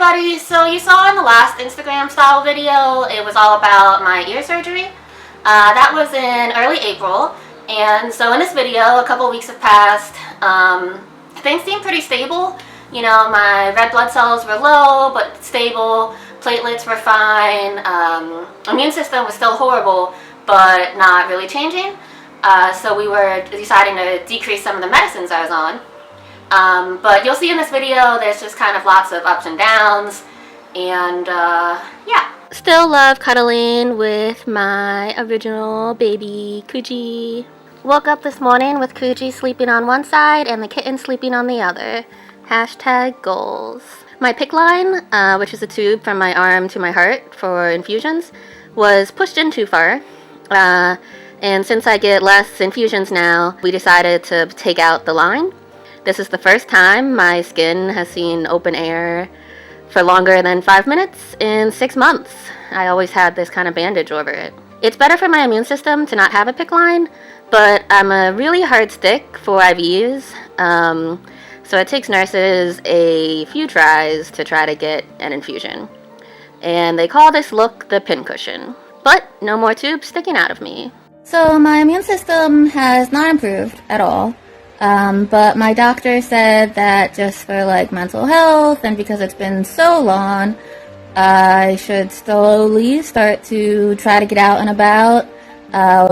everybody, so you saw in the last Instagram style video, it was all about my ear surgery. That was in early April, and so in this video, a couple weeks have passed. Things seem pretty stable. You know, my red blood cells were low, but stable. Platelets were fine. Immune system was still horrible, but not really changing. So we were deciding to decrease some of the medicines I was on. But you'll see in this video, there's just kind of lots of ups and downs, and yeah. Still love cuddling with my original baby, Kuji. Woke up this morning with Kuji sleeping on one side and the kitten sleeping on the other. Hashtag goals. My PICC line, which is a tube from my arm to my heart for infusions, was pushed in too far. And since I get less infusions now, we decided to take out the line. This is the first time my skin has seen open air for longer than 5 minutes in 6 months. I always had this kind of bandage over it. It's better for my immune system to not have a PICC line, but I'm a really hard stick for IVs, so it takes nurses a few tries to try to get an infusion. And they call this look the pincushion. But no more tubes sticking out of me. So my immune system has not improved at all. But my doctor said that just for like mental health and because it's been so long, I should slowly start to try to get out and about,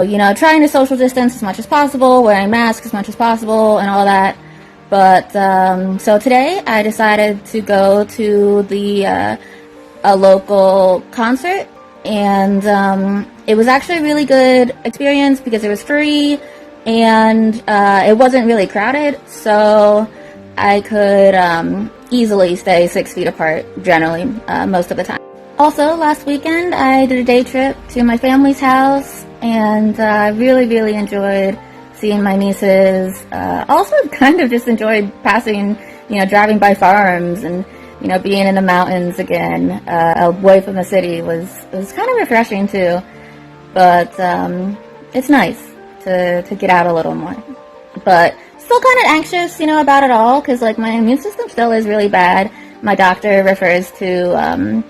you know, trying to social distance as much as possible, wearing masks as much as possible and all that. But, so today I decided to go to a local concert, and, it was actually a really good experience because it was free. And it wasn't really crowded, so I could easily stay 6 feet apart, generally, most of the time. Also, last weekend, I did a day trip to my family's house, and I really, really enjoyed seeing my nieces. Also, kind of just enjoyed passing, you know, driving by farms and, you know, being in the mountains again, away from the city was kind of refreshing, too. But it's nice to get out a little more, but still kind of anxious, you know, about it all, because like my immune system still is really bad. My doctor refers to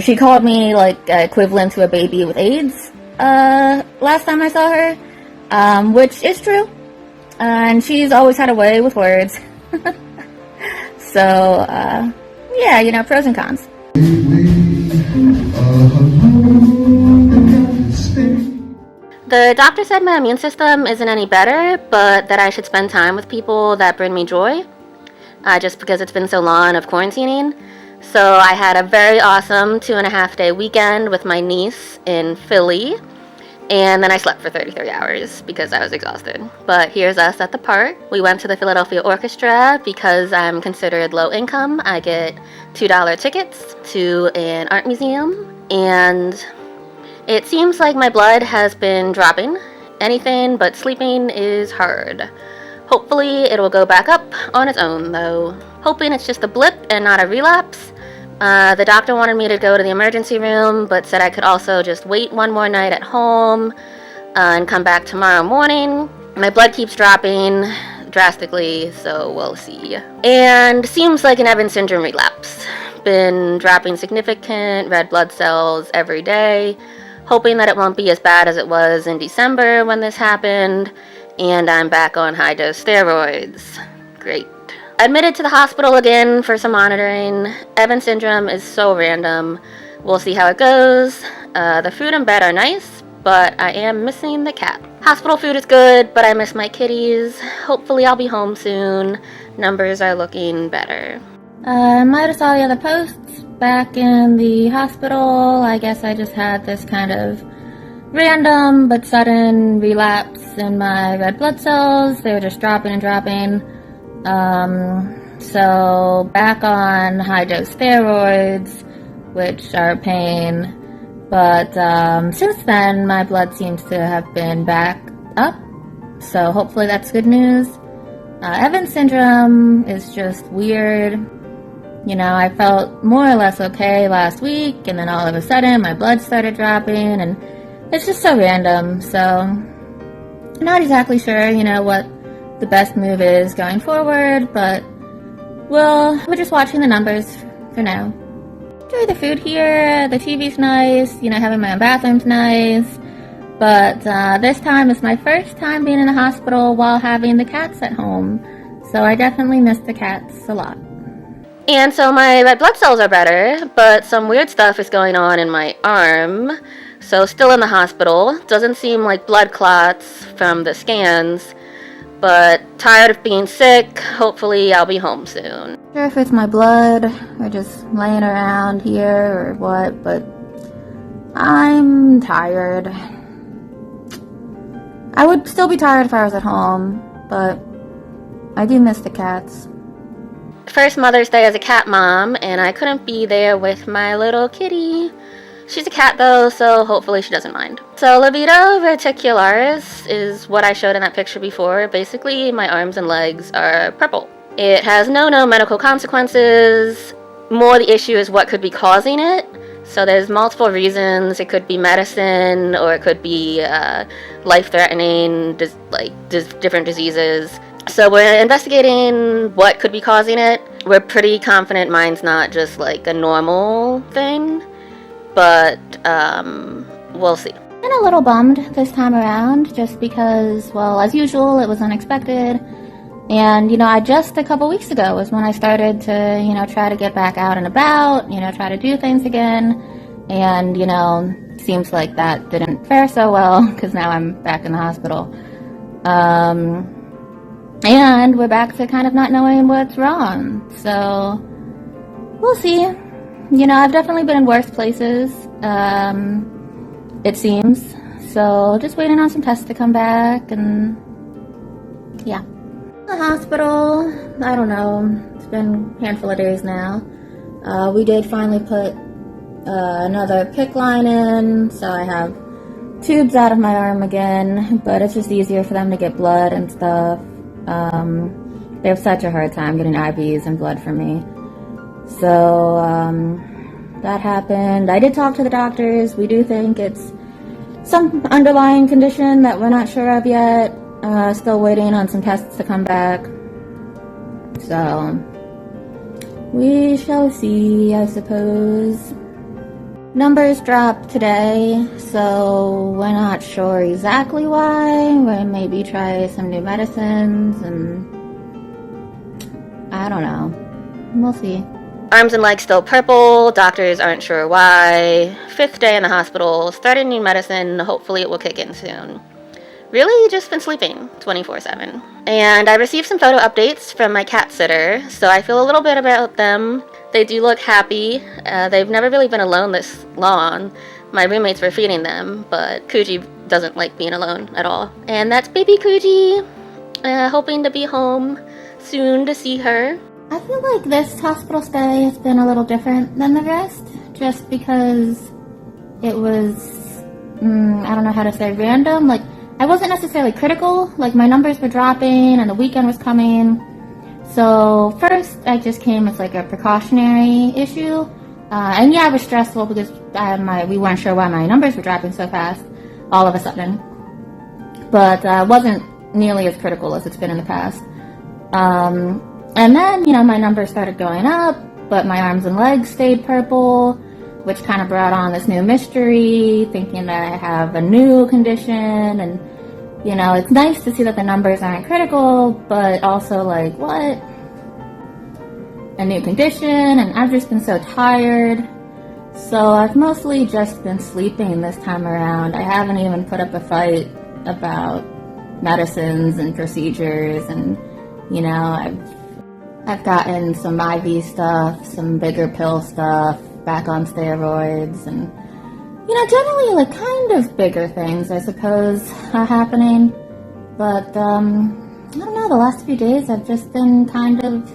she called me like equivalent to a baby with AIDS last time I saw her, which is true, and she's always had a way with words. So yeah, you know, pros and cons. The doctor said my immune system isn't any better, but that I should spend time with people that bring me joy, just because it's been so long of quarantining. So I had a very awesome 2.5-day weekend with my niece in Philly, and then I slept for 33 hours because I was exhausted. But here's us at the park. We went to the Philadelphia Orchestra because I'm considered low income. I get $2 tickets to an art museum, and it seems like my blood has been dropping. Anything but sleeping is hard. Hopefully it will go back up on its own, though. Hoping it's just a blip and not a relapse. The doctor wanted me to go to the emergency room, but said I could also just wait one more night at home and come back tomorrow morning. My blood keeps dropping drastically, so we'll see. And seems like an Evans syndrome relapse. Been dropping significant red blood cells every day. Hoping that it won't be as bad as it was in December when this happened, and I'm back on high-dose steroids. Great. Admitted to the hospital again for some monitoring. Evans syndrome is so random. We'll see how it goes. The food and bed are nice, but I am missing the cat. Hospital food is good, but I miss my kitties. Hopefully I'll be home soon. Numbers are looking better. Might have saw the other posts. Back in the hospital, I guess I just had this kind of random but sudden relapse in my red blood cells. They were just dropping and dropping. So back on high-dose steroids, which are a pain. But since then, my blood seems to have been back up. So hopefully that's good news. Evans syndrome is just weird. You know, I felt more or less okay last week, and then all of a sudden my blood started dropping, and it's just so random. So I'm not exactly sure, you know, what the best move is going forward, but we're just watching the numbers for now. enjoy the food here. The TV's nice. You know, having my own bathroom's nice. But this time is my first time being in the hospital while having the cats at home. So I definitely miss the cats a lot. And so my red blood cells are better, but some weird stuff is going on in my arm. So still in the hospital. Doesn't seem like blood clots from the scans, but tired of being sick. Hopefully I'll be home soon. Not sure if it's my blood or just laying around here or what, but I'm tired. I would still be tired if I was at home, but I do miss the cats. First Mother's Day as a cat mom, and I couldn't be there with my little kitty. She's a cat though, so hopefully she doesn't mind. So Livedo Reticularis is what I showed in that picture before. Basically, my arms and legs are purple. It has no medical consequences. More the issue is what could be causing it. So there's multiple reasons. It could be medicine, or it could be life-threatening, different diseases. So we're investigating what could be causing it. We're pretty confident mine's not just like a normal thing, but we'll see. I'm a little bummed this time around, just because, well, as usual, it was unexpected. And, you know, just a couple weeks ago was when I started to, you know, try to get back out and about, you know, try to do things again. And, you know, seems like that didn't fare so well, because now I'm back in the hospital. And we're back to kind of not knowing what's wrong. So, we'll see. You know, I've definitely been in worse places, it seems. So, just waiting on some tests to come back, and yeah. The hospital, I don't know, it's been a handful of days now. We did finally put another PICC line in, so I have tubes out of my arm again, but it's just easier for them to get blood and stuff. They have such a hard time getting IVs and blood from me. So, that happened. I did talk to the doctors. We do think it's some underlying condition that we're not sure of yet. Still waiting on some tests to come back. So, we shall see, I suppose. Numbers dropped today, so we're not sure exactly why. We'll maybe try some new medicines, and I don't know. We'll see. Arms and legs still purple. Doctors aren't sure why. 5th day in the hospital. Starting new medicine. Hopefully it will kick in soon. Really just been sleeping 24/7. And I received some photo updates from my cat sitter, so I feel a little bit about them. They do look happy. They've never really been alone this long. My roommates were feeding them, but Kuji doesn't like being alone at all. And that's baby Kuji. Hoping to be home soon to see her. I feel like this hospital stay has been a little different than the rest, just because it was, I don't know how to say, random. Like, I wasn't necessarily critical. Like, my numbers were dropping and the weekend was coming. So first, I just came as like a precautionary issue. And yeah, it was stressful because we weren't sure why my numbers were dropping so fast all of a sudden. But wasn't nearly as critical as it's been in the past. And then, you know, my numbers started going up, but my arms and legs stayed purple, which kind of brought on this new mystery, thinking that I have a new condition. And, you know, it's nice to see that the numbers aren't critical, but also like, what? A new condition, and I've just been so tired. So I've mostly just been sleeping this time around. I haven't even put up a fight about medicines and procedures, and, you know, I've gotten some IV stuff, some bigger pill stuff, back on steroids, and, you know, generally, like, kind of bigger things, I suppose, are happening. But, I don't know, the last few days I've just been kind of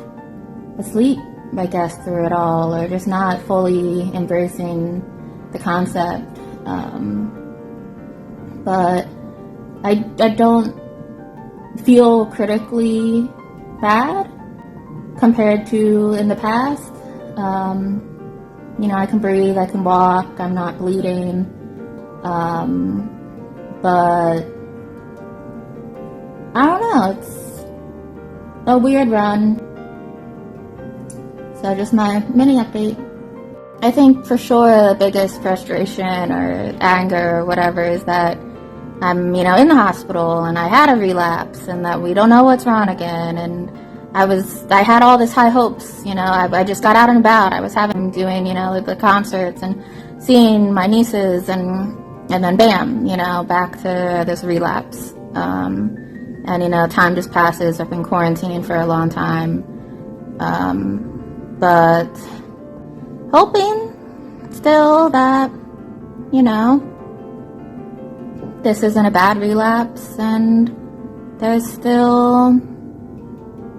asleep, I guess, through it all, or just not fully embracing the concept. But I don't feel critically bad compared to in the past. You know, I can breathe, I can walk, I'm not bleeding. But I don't know, it's a weird run. So just my mini update. I think for sure the biggest frustration or anger or whatever is that I'm, in the hospital and I had a relapse and that we don't know what's wrong again. And I had all this high hopes, I just got out and about. I was doing, the concerts and seeing my nieces and then bam, back to this relapse. And, time just passes. I've been quarantining for a long time. But hoping still that, this isn't a bad relapse and there's still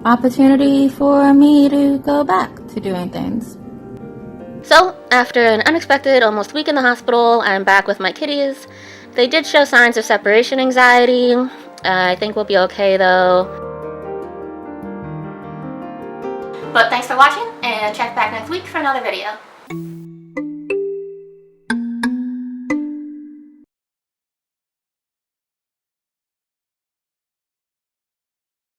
opportunity for me to go back to doing things. So, after an unexpected almost week in the hospital, I'm back with my kitties. They did show signs of separation anxiety. I think we'll be okay though. But thanks for watching, and check back next week for another video.